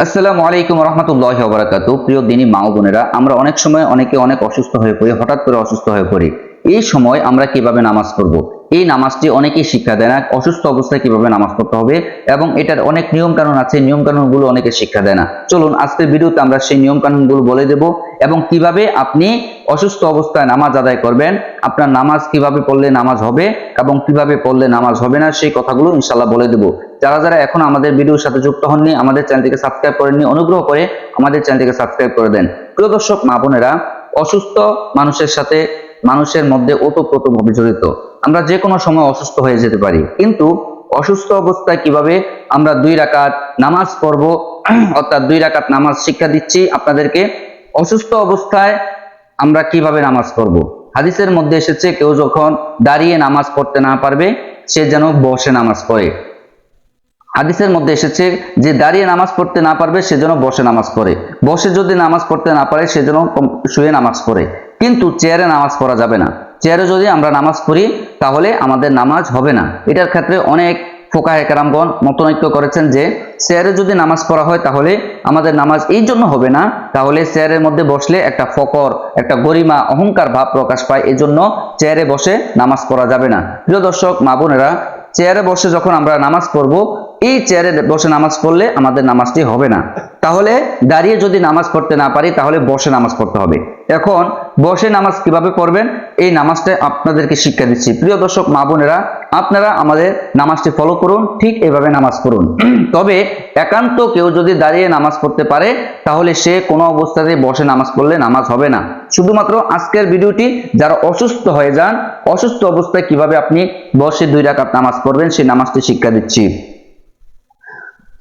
আসসালামু আলাইকুম রহমতুল্লাহি ওয়া বারাকাতুহু। প্রিয় দিনী মা ও বোনেরা, আমরা অনেক সময় অনেক অসুস্থ হয়ে পড়ি, হঠাৎ করে অসুস্থ হয়ে পড়ি। এই সময় আমরা কিভাবে নামাজ পড়ব? এই নামাজটি অনেকেই শিক্ষা দেয় না। অসুস্থ অবস্থায় কিভাবে নামাজ পড়তে হবে এবং এটার অনেক নিয়ম কানুন আছে, নিয়ম কানুনগুলো অনেকে শিক্ষা দেয় না। চলুন আজকের ভিডিওতে আমরা সেই নিয়ম কানুনগুলো বলে দেব এবং কিভাবে আপনি অসুস্থ অবস্থায় নামাজ আদায় করবেন, আপনার নামাজ কিভাবে পড়লে নামাজ হবে এবং কিভাবে পড়লে নামাজ হবে না, সেই কথাগুলো ইনশাআল্লাহ বলে দেব। যারা যারা এখন আমাদের ভিডিওর সাথে যুক্ত হননি, আমাদের চ্যানেলটিকে সাবস্ক্রাইব করেননি, অনুগ্রহ করে আমাদের চ্যানেলটিকে সাবস্ক্রাইব করে দেন। প্রিয় দর্শক মা বোনেরা, অসুস্থ মানুষের সাথে মানুষের মধ্যে ওতপ্রোতভাবে জড়িত। আমরা যে কোনো সময় অসুস্থ হয়ে যেতে পারি, কিন্তু অসুস্থ অবস্থায় কিভাবে আমরা 2 রাকাত নামাজ পড়ব, অর্থাৎ 2 রাকাত নামাজ শিক্ষা দিচ্ছি আপনাদেরকে। অসুস্থ অবস্থায় আমরা কিভাবে নামাজ পড়ব? হাদিসের মধ্যে এসেছে, কেউ যখন দাঁড়িয়ে নামাজ পড়তে না পারবে সে যেন বসে নামাজ পড়ে। হাদিসের মধ্যে এসেছে যে দাঁড়িয়ে নামাজ পড়তে না পারবে সে যেন বসে নামাজ পড়ে, বসে যদি নামাজ পড়তে না পারে সে যেন শুয়ে নামাজ পড়ে। কিন্তু চেয়ারে নামাজ পড়া যাবে না। চেয়ারে যদি আমরা নামাজ পড়ি তাহলে আমাদের নামাজ হবে না। এটার ক্ষেত্রে অনেক ফুকাহে কেরামগণ মতনৈক্য করেছেন যে চেয়ারে যদি নামাজ পড়া হয় তাহলে আমাদের নামাজ এই জন্য হবে না, তাহলে চেয়ারের মধ্যে বসলে একটা ফকর, একটা গরিমা, অহংকার ভাব প্রকাশ পায়, এজন্য চেয়ারে বসে নামাজ পড়া যাবে না। প্রিয় দর্শক মা বোনেরা, চেয়ারে বসে যখন আমরা নামাজ পড়ব, এই চেয়ারে বসে নামাজ পড়লে আমাদের নামাজটি হবে না। তাহলে দাঁড়িয়ে যদি নামাজ পড়তে না পারি তাহলে বসে নামাজ পড়তে হবে। এখন বসে নামাজ কিভাবে পড়বেন এই নামাজটা আপনাদেরকে শিক্ষা দিচ্ছি। প্রিয় দর্শক মা বোনেরা, আপনারা আমাদের নামাজটি ফলো করুন, ঠিক এভাবে নামাজ পড়ুন। তবে একান্ত কেউ যদি দাঁড়িয়ে নামাজ পড়তে পারে তাহলে সে কোনো অবস্থাতে বসে নামাজ পড়লে নামাজ হবে না। শুধুমাত্র আজকের ভিডিওটি যারা অসুস্থ হয়ে যান, অসুস্থ অবস্থায় কিভাবে আপনি বসে 2 রাকাত নামাজ পড়বেন সেই নামাজটি শিক্ষা দিচ্ছি।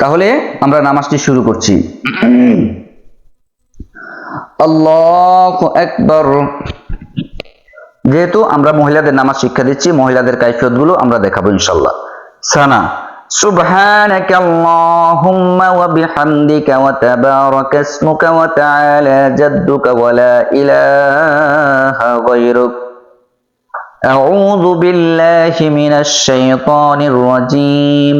তাহলে আমরা নামাজটি শুরু করছি। আল্লাহু আকবার। যেহেতু আমরা মহিলাদের নামাজ শিক্ষা দিচ্ছি, মহিলাদের কাইফিয়তগুলো আমরা দেখাবো ইনশাআল্লাহ। সানা সুবহানাকাল্লাহুম্মা ওয়া বিহামদিকা ওয়া তাবারাকা ইসমুকা ওয়া তাআলা জাদ্দুকা ওয়া লা ইলাহা গায়রুক। আউযু বিল্লাহি মিনাশ শাইতানির রাজীম।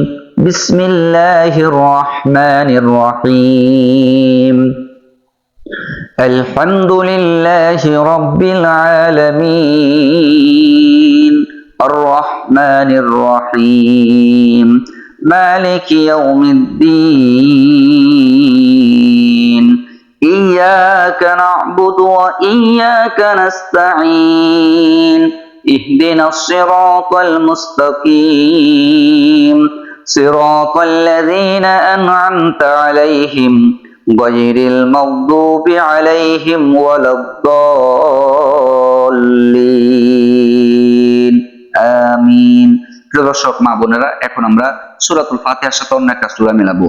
বিসমিল্লাহির রহমানির রহিম। আলহামদুলিল্লাহি রাব্বিল আলামিন। আর-রহমানির রহিম। মালিকি ইয়াউমিদ্দিন। ইয়্যাকা না'বুদু ওয়া ইয়্যাকা নাস্তাঈন। ইহদিনাস সিরাতাল মুস্তাকিম। সিরাতাল লাযীনা আন'আমতা আলাইহিম গায়রিল মাগদুবি আলাইহিম ওয়ালাদ-দাল্লিন। আমিন। প্রিয় দর্শক মা বোনেরা, এখন আমরা সূরাতুল ফাতিহার সাথে অন্য একটা সূরা মিলাবো।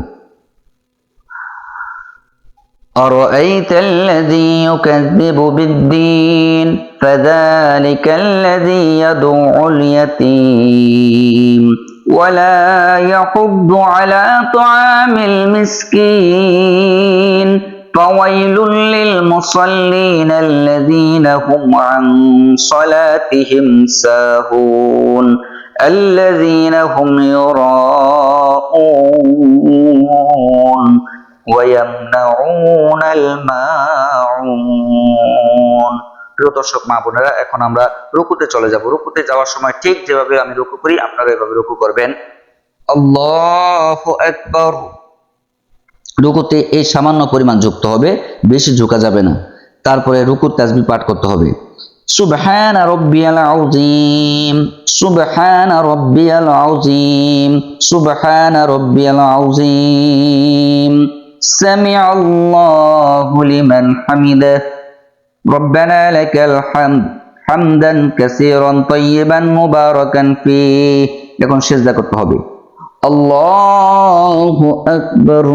أرأيت الذي يكذب بالدين فذلك الذي يدعو اليتيم ولا يحض على طعام المسكين فويل للمصلين الذين هم عن صلاتهم ساهون الذين هم يراءون ويمنعون الماعون। প্রিয় দর্শক মা বোনেরা, এখন আমরা রুকুতে চলে যাব। রুকুতে যাওয়ার সময় ঠিক যেভাবে আমি রুকু করি আপনারা এভাবে রুকু করবেন। আল্লাহু আকবার। রুকুতে এই সামান্য পরিমাণ ঝুঁকতে হবে, বেশি ঝুঁকা যাবে না। তারপরে রুকুর তাসবিহ পাঠ করতে হবে। সুবহানা রাব্বিয়াল আযীম। সুবহানা রাব্বিয়াল আযীম। সুবহানা রাব্বিয়াল আযীম। সামিআল্লাহু লিমান হামিদাহ। রব্বানা লাকাল হামদ হামদান কাসীরান তাইয়িবান মুবারাকান ফীহ। এখন সিজদা করতে হবে। আল্লাহু আকবার।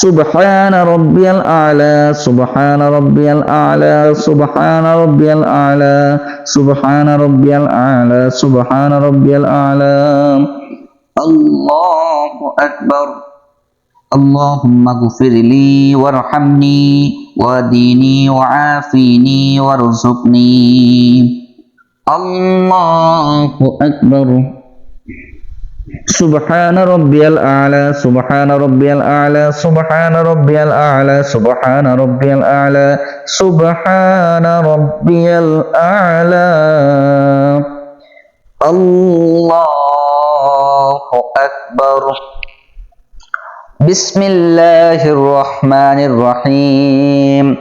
সুবহানা রাব্বিয়াল আ'লা। সুবহানা রাব্বিয়াল আ'লা। সুবহানা রাব্বিয়াল আ'লা। সুবহানা রাব্বিয়াল আ'লা। সুবহানা রাব্বিয়াল আ'লা। আল্লাহু আকবার। اللهم اغفر لي وارحمني واهدني وعافني وارزقني। الله أكبر। سبحان ربي الأعلى سبحان ربي الأعلى سبحان ربي الأعلى سبحان ربي الأعلى سبحان ربي الأعلى الله أكبر بسم الله الرحمن الرحيم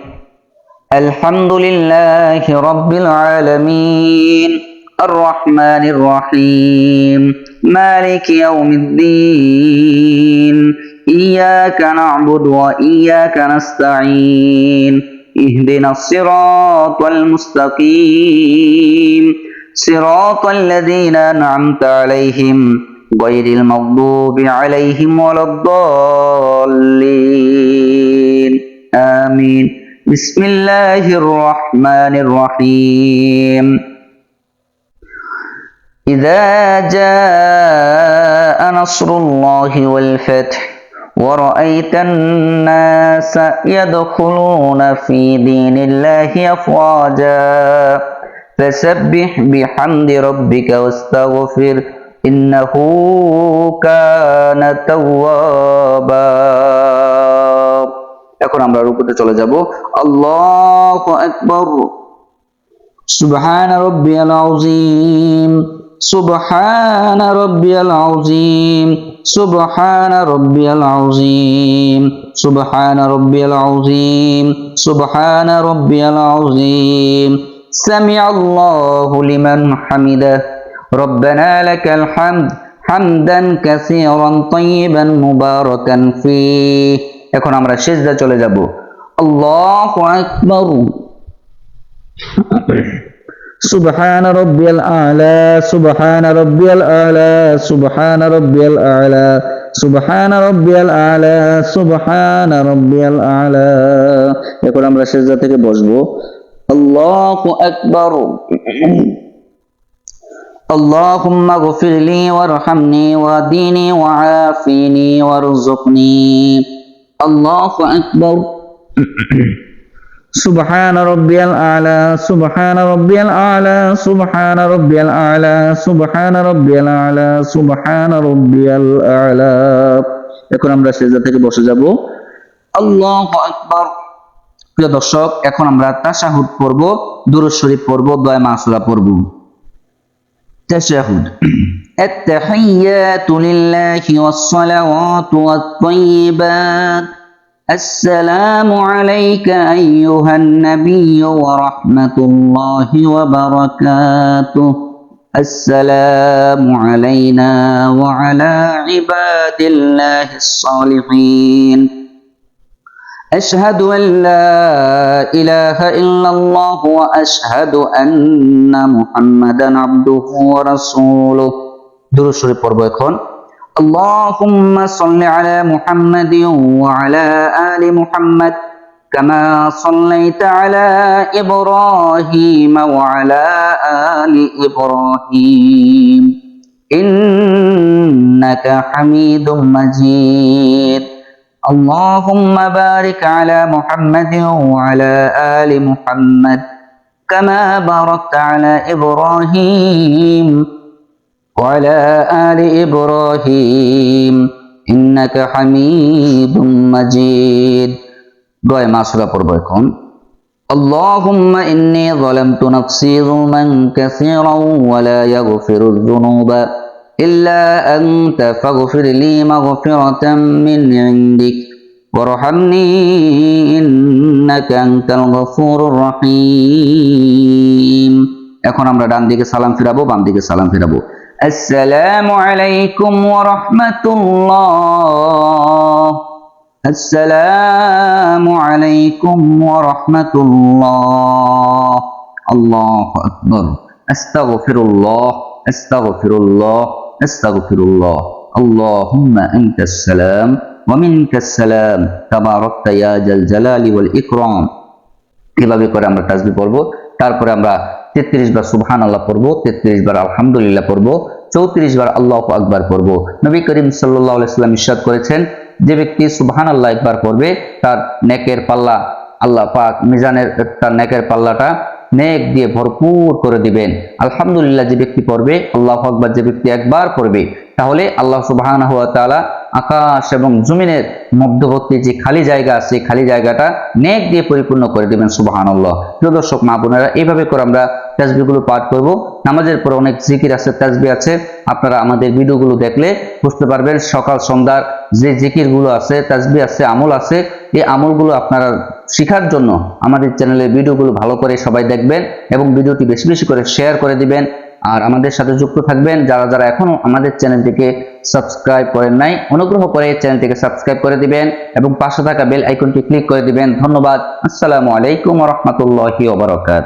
الحمد لله رب العالمين الرحمن الرحيم مالك يوم الدين إياك نعبد وإياك نستعين اهدنا الصراط المستقيم صراط الذين أنعمت عليهم غير المغضوب عليهم ولا الضالين آمين بسم الله الرحمن الرحيم إذا جاء نصر الله والفتح ورأيت الناس يدخلون في دين الله أفواجا فسبح بحمد ربك واستغفر إنه كان توابا এখন আমরা রুকুতে চলে যাব আল্লাহু আকবার সুবহান রাব্বিয়াল আযীম سبحان ربي العظيم سبحان ربي العظيم سبحان ربي العظيم سبحان ربي العظيم سمع الله لمن حمده ربنا لك الحمد حمدا كثيرا طيبا مباركا فيه এখন আমরা সিজদা চলে যাব আল্লাহু আকবার سبحان ربي الأعلى سبحان ربي الأعلى سبحان ربي الأعلى سبحان ربي الأعلى سبحان ربي الأعلى এখন আমরা সিজদা থেকে বসবো আল্লাহু আকবার اللهم اغفر لي وارحمني واهدني وعافني وارزقني الله أكبر سبحان ربي الأعلى سبحان ربي الأعلى سبحان ربي الأعلى سبحان ربي الأعلى سبحان ربي الأعلى এখন আমরা সিজদা থেকে বসে যাব আল্লাহু আকবার প্রিয় দর্শক এখন আমরা তাশাহুদ পড়ব দুরূদ শরীফ পড়ব দোয়া মাসুরা পড়ব تشهد التحيات لله والصلوات والطيبات السلام عليك أيها النبي ورحمة الله وبركاته السلام علينا وعلى عباد الله الصالحين أشهد أن لا إله إلا الله وأشهد أن محمدا عبده ورسوله درود شريف পড়ব এখন اللهم صل على محمد وعلى آل محمد كما صليت على إبراهيم وعلى آل إبراهيم إنك حميد مجيد اللهم بارك على محمد وعلى آل محمد كما باركت على إبراهيم وعلى آل إبراهيم إنك حميد مجيد دعاء معصورة পড়বো اللهم إني ظلمت نفسي ظلما كثيرا ولا يغفر الذنوب إلا أنت فاغفر لي مغفرة من عندك وارحمني إنك أنت الغفور الرحيم এখন আমরা ডান দিকে সালাম ফিরাবো বাম দিকে সালাম ফিরাবো আসসালামু আলাইকুম ওয়া রাহমাতুল্লাহ আসসালামু আলাইকুম ওয়া রাহমাতুল্লাহ আল্লাহু আকবার আস্তাগফিরুল্লাহ আস্তাগফিরুল্লাহ আস্তাগফিরুল্লাহ আল্লাহুম্মা আনতাস সালাম ওয়া মিনকাস সালাম তাবারাকতা ইয়া জাল জালালি ওয়াল ইকরাম এভাবে করে আমরা তাসবিহ পড়ব তারপরে আমরা 33 বার সুবহানাল্লাহ পড়ব 33 বার আলহামদুলিল্লাহ পড়ব 34 বার আল্লাহু আকবার পড়ব নবী করিম সাল্লাল্লাহু আলাইহি ওয়াসাল্লাম ইরশাদ করেছেন যে ব্যক্তি সুবহানাল্লাহ একবার পড়বে তার নেকের পাল্লা আল্লাহ পাক মিজানের তার নেকের পাল্লাটা নেক দিয়ে ভরপুর করে দিবেন আলহামদুলিল্লাহ যে ব্যক্তি পড়বে আল্লাহু আকবার যে ব্যক্তি একবার পড়বে তাহলে আল্লাহ সুবহানাহু ওয়া তাআলা আকাশ এবং জমিনের মধ্যবর্তী যে খালি জায়গা আছে খালি জায়গাটা নেক দিয়ে পরিপূর্ণ করে দিবেন। সুবহানাল্লাহ। প্রিয় দর্শক মা বোনেরা, এইভাবে করে আমরা তাসবিহগুলো পাঠ করব। নামাজের পর অনেক জিকির আছে, তাসবিহ আছে, আপনারা আমাদের ভিডিওগুলো দেখলে বুঝতে পারবেন। সকাল সন্ধ্যার যে জিকিরগুলো আছে, তাসবিহ আছে, আমল আছে, এই আমলগুলো আপনারা শেখার জন্য আমাদের চ্যানেলের ভিডিওগুলো ভালো করে সবাই দেখবেন এবং ভিডিওটি বেশি বেশি করে শেয়ার করে দিবেন। আর আমাদের সাথে যুক্ত থাকবেন যারা যারা এখনো আমাদের চ্যানেলটিকে সাবস্ক্রাইব করেন নাই, অনুগ্রহ করে চ্যানেলটিকে সাবস্ক্রাইব করে দিবেন এবং পাশে থাকা বেল আইকনটি ক্লিক করে দিবেন। ধন্যবাদ। আসসালামু আলাইকুম ওয়া রাহমাতুল্লাহি ওয়া বারাকাতুহু।